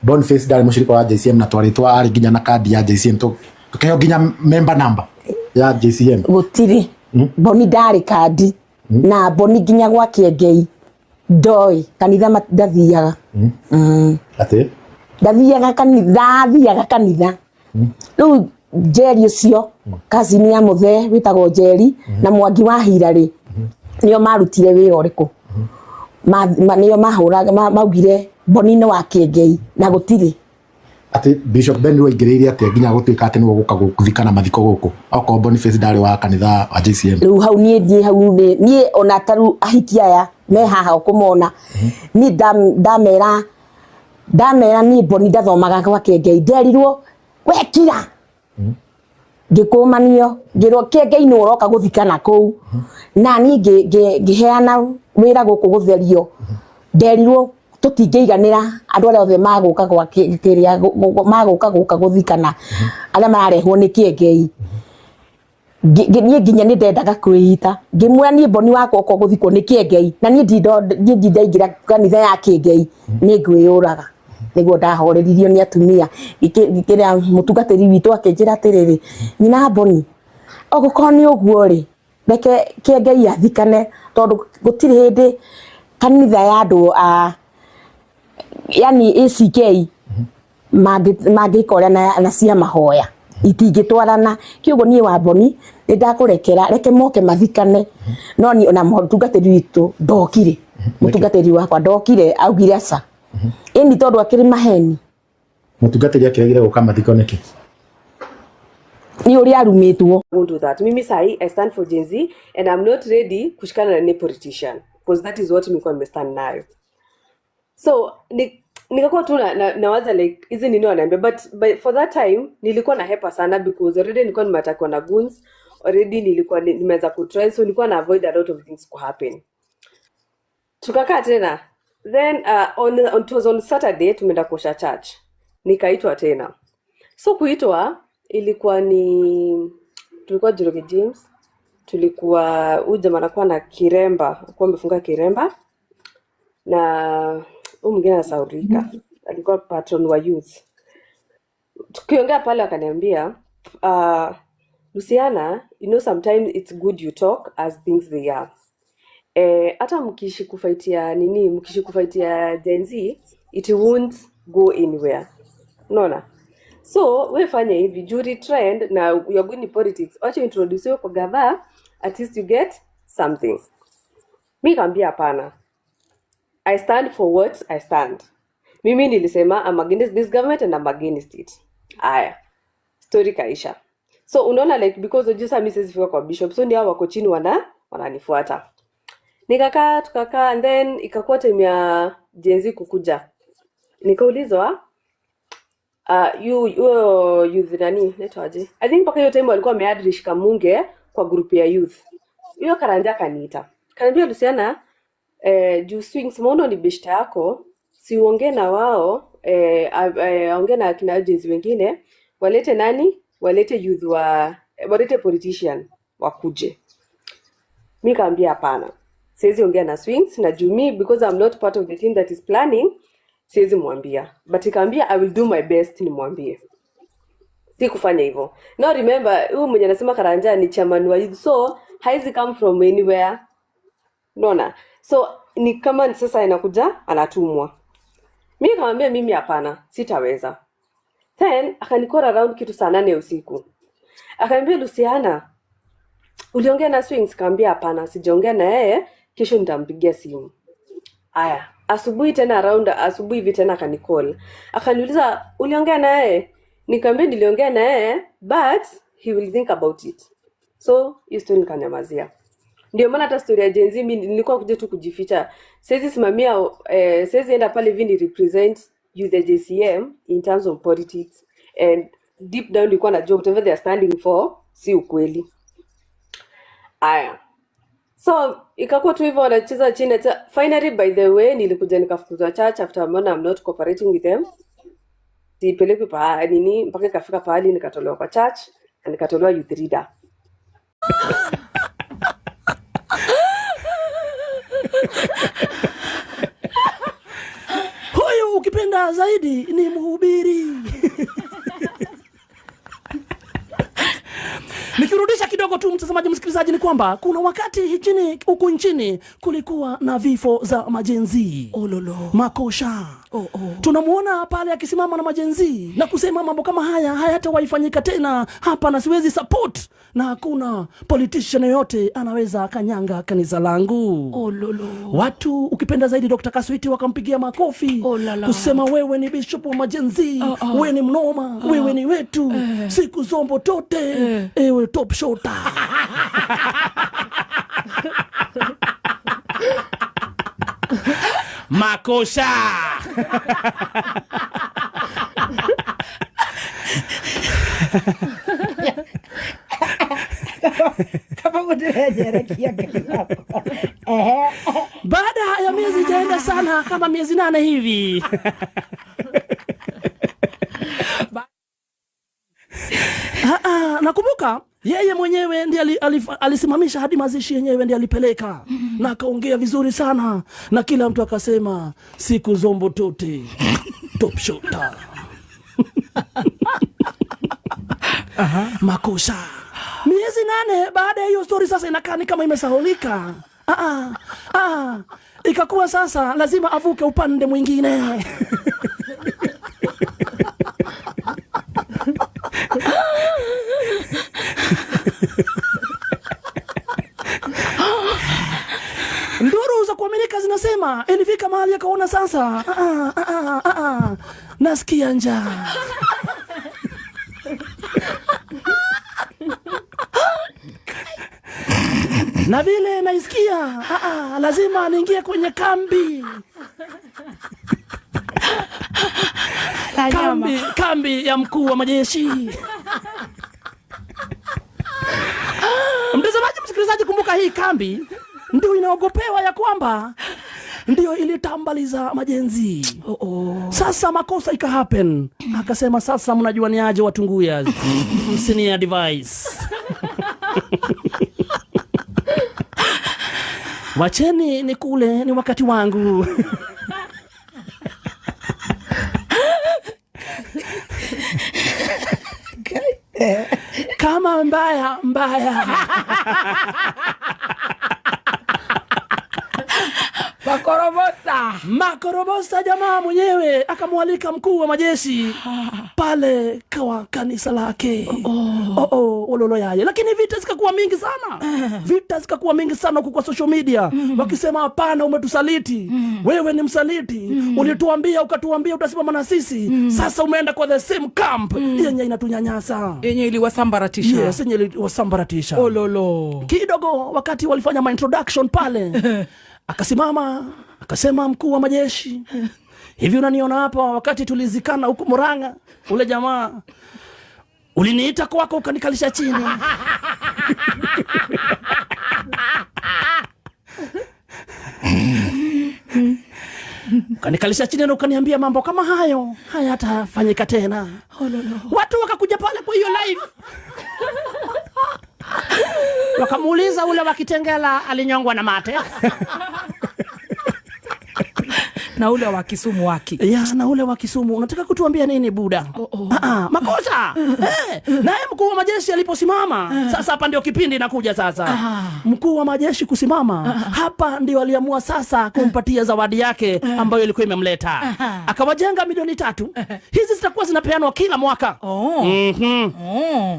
Boniface ndari mushirika wa JCM na twaritwa ari ginya na kadi ya JCM tukeo ginya member number ya JCM gutiri Boni ndari kadi na Boni ginya gwa Kiengei ndoi kanitha ndathiaga ate ndathiaga kanitha riu Njeri ucio kazini ya muthe witagwo Njeri na Mwangi wa Hirari nio marutire wira uriku nio mahuraga maugire Boni no wa Kiengei na gutiri ati Bishop Ben waingiriire ati ginya gutuika ati no guka guthikana mathiko guku oko Boniface ndari wa kanitha wa JCM riu hau nie hau nie ona taru ahiki aya me haha ukumona ni ndamera ni Boni ndathomaga kwa Kiengei nderirwo wekira ngikumanio ngirwo Kiengei no uroka guthikana kuu na ni ngiheana wira guku gutherio nderirwo tutingeiganira andu aria othe maguka gwa kiria maguka guthikana aria mararehwo ni Kiengei nie nginya ni ndendaga kwita ngimwira ni Boni wakwa uko guthikwo ni Kiengei na ni ndindaingira kanitha ya Kiengei ni ngwiyuraga niguo ndahoreririo ni atumia ikiria mutungatiri witu akinjira atiriri nyina Boni ogukorwo ni uguo ri reke Kiengei athikane tondu gutiri hindi kanitha ya andu yani ACK magikoria na cia mahoya itingitwarana kiugo nie wa Boni ndakurekera reke moke mathikane no ni ona mutungatiri witu ndokire mutungatiri wakwa ndokire augire aca ini tondu akiri maheni mutungatiri akiregire guka mathiko niki ni uri arumitwo won't do that. Mimi sai I stand for Gen Z and I'm not ready kushikana na any politician because that is what nilikuwa nimestand nayo. So nikakuwa tu nawaza like hizi nini wanaambia but for that time nilikuwa na hepa sana because already nilikuwa nimetakiwa na goons, already nilikuwa nimeanza kutrend, so nilikuwa na avoid a lot of things to happen. Tukakaa tena then it was on Saturday tumeenda kuosha church nikaitwa tena, so kuitwa ilikuwa ni tulikuwa Njoroge James, tulikuwa jamaa anakuwa na kiremba, alikuwa amefunga kiremba na mwingine anasaurika alikuwa patron wa youth. Tukiongea pale akaniambia Luciana, you know sometimes it's good you talk as things they are. Hata mkishi kufaitia Gen Z it won't go anywhere. Unaona? So we fanya hivi jury trend na you're going in politics, acha introduce kwa gava at least you get something. Mimi kaambia hapana, I stand for what I stand. Mimi nilisema I'm against this government and I'm against it. Aya, story kaisha. So unaona like because Ojusa misses kwa bishop, so ni hao wako chini wananifuata. Nikakaa tukakaa and then ikakuwa time ya Gen Z kukuja. Nikaulizwa youth nani netaje, I think paka hiyo time walikuwa wameadd Rishika Munge kwa group ya youth. Hiyo Karanja kaniita kaniambia Luciana, juu swings mono ni beshta yako, si uongee na wao, aongee na kina agents wengine, walete nani, walete youth walete politician wakuje. Mimi kaambia hapana, siwezi ongea na swings na juu mimi because I'm not part of the team that is planning, siwezi mwambia, but ikaambia I will do my best nimwambie. Si kufanya hivyo. Now remember, huyu mwenye anasema Karanja ni chairman wa youth, so haizi come from anywhere. Unaona? So ni kama sasa inakuja anatumwa. Mimi nikamwambia mimi hapana, sitaweza. Then akanikora around kitu saa 8 usiku. Akaniambia Luciana, uliongea na swings? Kaambia hapana, sijaongea na yeye, kesho nitampigia simu. Aya, asubuhi tena around asubuhi hivi tena akanicall. Akaniuliza uliongea na yeye? Nikamwambia niliongea na yeye but he will think about it. So hiyo story nikanyamazia. Ndio maana hata story ya Gen Z mimi nilikuwa kuja tu kujificha. Siwezi simamia siwezi enda pale vini represent you the JCM in terms of politics, and deep down nilikuwa najua whatever they are standing for si ukweli. Aya. So ikakuwa tu hivyo wanacheza chini. Finally by the way nilikuja nikafukuzwa church after maana I'm not cooperating with them. Sipelekwi pa nini mpaka ikafika pahali nikatolewa kwa church na nikatolewa youth leader. Huyu ukipenda bora zaidi ni mhubiri. Nikirudisha kidogo tu mtazamaji msikilizaji, ni kwamba kuna wakati huku nchini kulikuwa na vifo za majenzi. Makosha. Tunamuona pale akisimama na majenzi na kusema mambo kama haya hayatawaifanyika tena hapa na siwezi support, na hakuna politician yoyote anaweza kanyanga kanisa langu. Watu ukipenda zaidi Dr. Kaswiti wakampigia makofi kusema wewe ni bishop wa majenzi, wewe ni mnoma, wewe ni wetu siku zombo tote, ewe top shota. Makosha. Baada ya miezi jaenda sana kama miezi 8 hivi. Nakumbuka yeye mwenyewe ndiye alisimamisha hadi mazishi yenyewe ndiye alipeleka, na akaongea vizuri sana na kila mtu akasema siku zombo tote top shota. Makosha. Miezi 8 baada ya hiyo story sasa inakaa ni kama imesahulika. Ikakuwa sasa lazima avuke upande mwingine. Nduru za kuaminika zinasema ilifika mahali akaona sasa nasikia njaa. Na vile naisikia lazima niingie kwenye kambi ya mkuu wa majeshi. Mtazamaji msikilizaji, kumbuka hii kambi ndio inaogopewa ya kwamba ndio ilitambaliza majenzi. Sasa makosa ika happen. Akasema sasa mnajua ni aje watunguya. Msini advice. Wacheni ni kule, ni wakati wangu. Kama mbaya. Makorobosa jamaa mwenyewe akamwalika mkuu wa majeshi pale kwa kanisa lake. Ololo yaye. Lakini vita zikakuwa mingi sana huko kwa social media. Wakisema hapana, umetusaliti. Wewe ni msaliti. Ulituambia ukatuambia utasimama na sisi. Sasa umeenda kwa the same camp. Yenye inatunyanyasa. Yenye iliwasambaratisha. Yes, yenye iliwasambaratisha. Ololo. Kidogo wakati walifanya my introduction pale. Akasema mkuu wa majeshi, hivi unaniona hapa wakati tulizikana huko Murang'a, ule jamaa uliniita kwako ukanikalisha chini. Ukanikalisha chini na ukaniambia mambo kama hayo hayatafanyika tena. Watu wakakuja pale kwa hiyo live. Wakamuuliza ule wa Kitengela alinyongwa na mate. Na ule wa Kisumu waki. Na ule wa Kisumu. Unataka kutuambia nini Buda? Makosa. Naye mkuu wa majeshi aliposimama. Sasa hapa ndio kipindi inakuja sasa. Mkuu wa majeshi kusimama. Hapa ndio aliamua sasa kumpatia zawadi yake ambayo ilikuwa imemleta. Akawajenga milioni 3. Hizi zitakuwa zinapeanwa kila mwaka.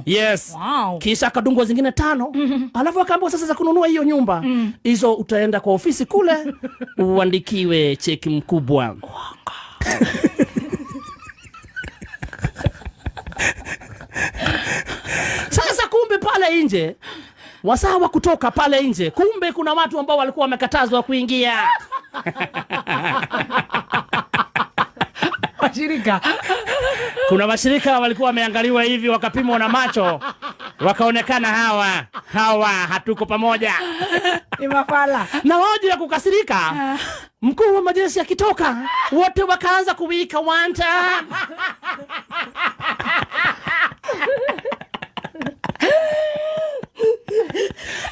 Yes. Wow. Kisha akadungwa zingine 5. Alafu akaambiwa sasa za kununua hiyo nyumba. Hizo utaenda kwa ofisi kule uandikiwe cheki mkubwa. Sasa kumbe pale nje wasawa kutoka pale nje, kumbe kuna watu ambao walikuwa wamekatazwa kuingia. Washirika. Kuna washirika walikuwa wameangaliwa hivi, wakapimwa na macho, wakaonekana hawa hatuko pamoja. Ni mafala. Na waje ya kukasirika. Mkuu wa majeshi akitoka, wote wakaanza kuwika wanta.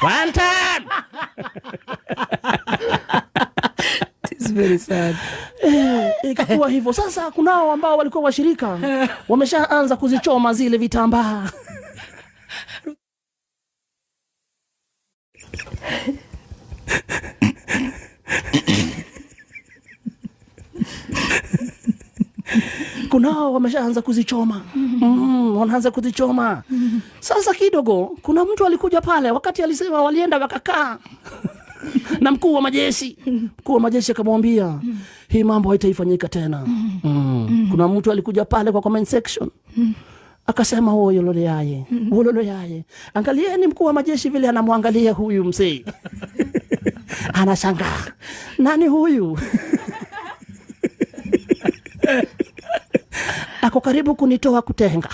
One time. It's very sad. Ikakuwa hivyo. Sasa kunao ambao walikuwa washirika wameshaanza kuzichoma zile vitambaa. Kunao wameshaanza kuzichoma. Wanaanza kuzichoma. Sasa kidogo kuna mtu alikuja pale wakati alisema walienda wakakaa na mkuu wa majeshi. Mkuu wa majeshi akamwambia hii mambo haitaifanyika tena. Kuna mtu alikuja pale kwa comment section. Akasema wololo yaye. Angalieni mkuu wa majeshi vile anamwangalia huyu mzee. Anashangaa. Nani huyu? Ako karibu kunitoa kutenga.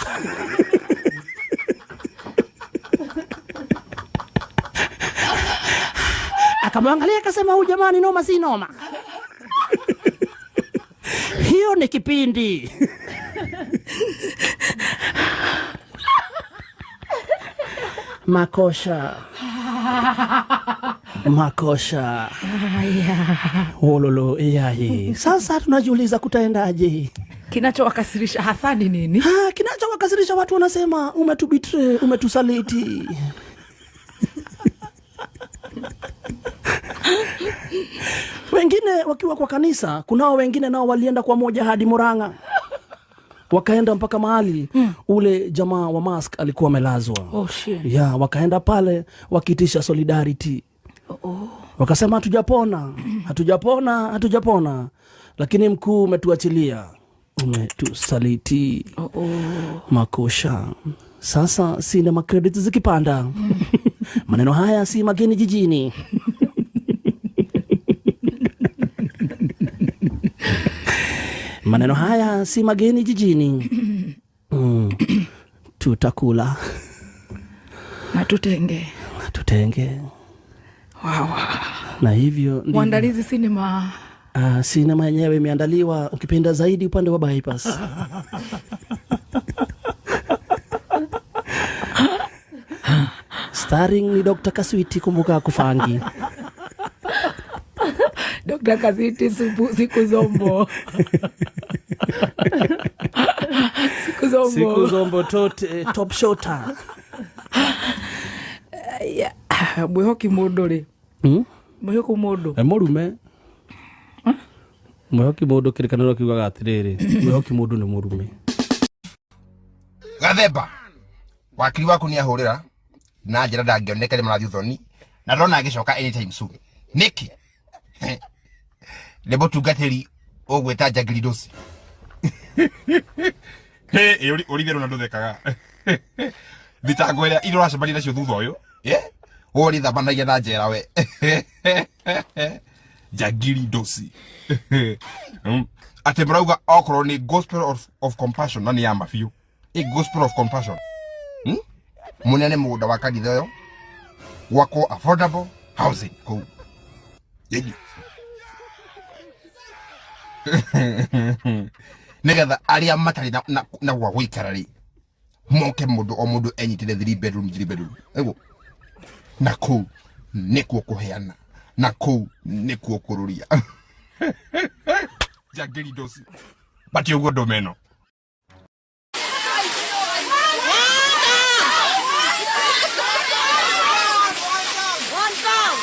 Akamwangalia akasema huyu jamani noma si noma. Hiyo ni kipindi. Makosha. Wololo yaye. Sasa tunajiuliza kutaendaje? Kinachowakasirisha hasa ni nini? Kinachowakasirisha watu wanasema umetubitray, umetusaliti. Wengine wakiwa kwa kanisa, kunao wengine nao walienda kwa moja hadi Murang'a. Wakaenda mpaka mahali ule jamaa wa mask alikuwa amelazwa. Oh shit. Yeah, wakaenda pale wakitisha solidarity. Wakasema hatujapona. Lakini mkuu umetuachilia. Umetusaliti. Makosha. Sasa sinema credits zikipanda. Maneno haya si mageni jijini. Maneno haya si mageni jijini. Tutakula. Na tutenge. Wow. Na hivyo Mwandalizi sinema. Sinema yenyewe imeandaliwa ukipenda zaidi upande wa bypass. Starring ni Dr. Kaswiti, kumbuka kufangi. Dr. Kaswiti siku zombo. Siku zombo top shota. Mwehoki mundu ri. Mwehoki mundu. Murume. Mwehoki mundu kirikaniro kiugaga atiriri. Mwehoki mundu ni murume. Gathemba. Wakiri waku ni ahurira na njira ndangioneka ni marathi uthoni na ndona agicoka anytime soon. Niki. Lebo tugateri ogweta Jagiri Dosi. Uri thero na nduthekaga. Thitango ira irora cebani nacio thutha uyu. Uri thabanagia na njera we. Jagiri Dosi. Ate brauga okoro ni gospel of compassion nani ya mafiu. Gospel of compassion. Munene muda wa kanitha yo wako affordable housing ko. Yeji. Negatha aria matari na gwa guikara ri. Moke mundu o mundu enyitire 3 bedroom. Ego. Na ko nikuo kuheana. Na ko nikuo kururia. Jagiri Dosi. Bati ugo domeno. Mantap.